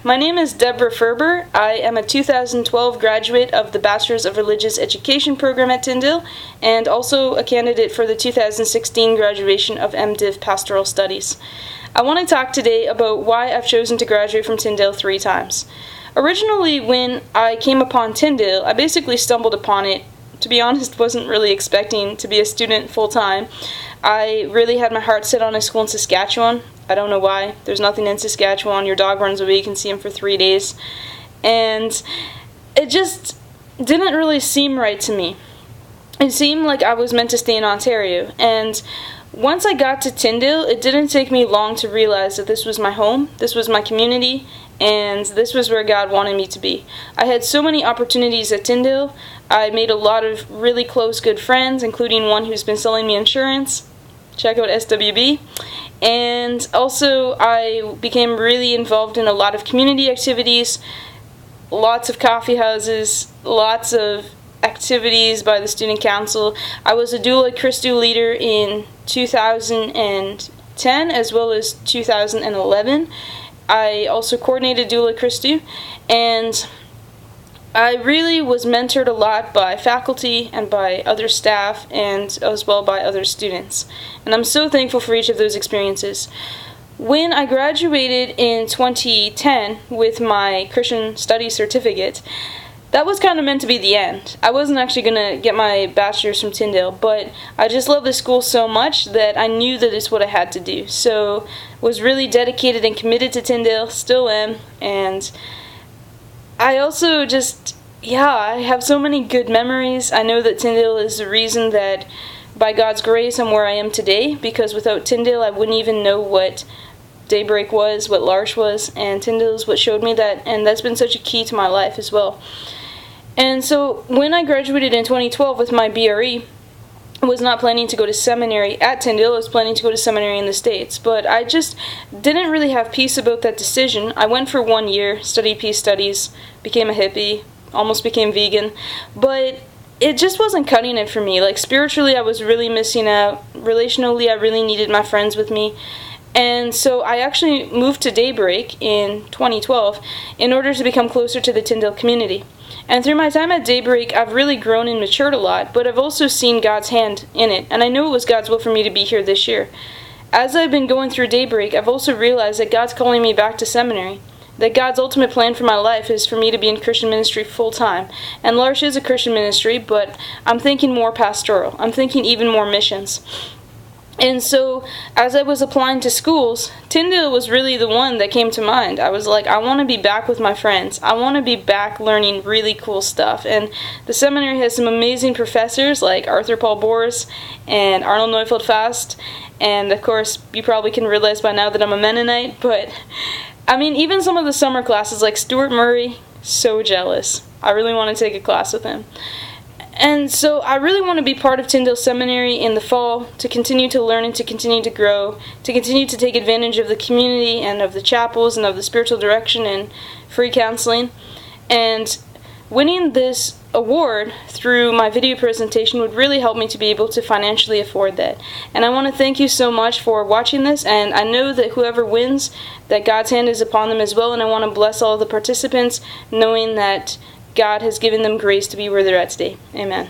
My name is Deborah Ferber. I am a 2012 graduate of the Bachelor's of Religious Education program at Tyndale and also a candidate for the 2016 graduation of MDiv Pastoral Studies. I want to talk today about why I've chosen to graduate from Tyndale 3 times. Originally, when I came upon Tyndale, I basically stumbled upon it. To be honest, wasn't really expecting to be a student full-time. I really had my heart set on a school in Saskatchewan. I don't know why. There's nothing in Saskatchewan. Your dog runs away, you can see him for 3 days. And it just didn't really seem right to me. It seemed like I was meant to stay in Ontario. And once I got to Tyndale, it didn't take me long to realize that this was my home, this was my community, and this was where God wanted me to be. I had so many opportunities at Tyndale. I made a lot of really close, good friends, including one who's been selling me insurance. Check out SWB. And also, I became really involved in a lot of community activities, lots of coffee houses, lots of activities by the student council. I was a Doula Christou leader in 2010 as well as 2011. I also coordinated Doula Christou, and I really was mentored a lot by faculty and by other staff and as well by other students. And I'm so thankful for each of those experiences. When I graduated in 2010 with my Christian Studies certificate, that was kind of meant to be the end. I wasn't actually going to get my bachelor's from Tyndale, but I just love this school so much that I knew that it's what I had to do. So was really dedicated and committed to Tyndale, still am, and I also just, I have so many good memories. I know that Tyndale is the reason that by God's grace I'm where I am today, because without Tyndale I wouldn't even know what Daybreak was, what L'Arche was, and Tyndale is what showed me that, and that's been such a key to my life as well. And so when I graduated in 2012 with my BRE, I was not planning to go to seminary at Tyndale. I was planning to go to seminary in the States, but I just didn't really have peace about that decision. I went for 1 year, studied peace studies, became a hippie, almost became vegan, but it just wasn't cutting it for me. Like, spiritually I was really missing out. Relationally I really needed my friends with me. And so I actually moved to Daybreak in 2012 in order to become closer to the Tyndale community. And through my time at Daybreak, I've really grown and matured a lot, but I've also seen God's hand in it, and I know it was God's will for me to be here this year. As I've been going through Daybreak, I've also realized that God's calling me back to seminary, that God's ultimate plan for my life is for me to be in Christian ministry full-time. And L'Arche is a Christian ministry, but I'm thinking more pastoral. I'm thinking even more missions. And so, as I was applying to schools, Tyndale was really the one that came to mind. I was like, I want to be back with my friends. I want to be back learning really cool stuff. And the seminary has some amazing professors like Arthur Paul Boers and Arnold Neufeld Fast. And of course, you probably can realize by now that I'm a Mennonite. But, I mean, even some of the summer classes like Stuart Murray, so jealous. I really want to take a class with him. And so I really want to be part of Tyndale Seminary in the fall, to continue to learn and to continue to grow, to continue to take advantage of the community and of the chapels and of the spiritual direction and free counseling. And winning this award through my video presentation would really help me to be able to financially afford that. And I want to thank you so much for watching this, and I know that whoever wins, that God's hand is upon them as well, and I want to bless all the participants knowing that God has given them grace to be where they're at today. Amen.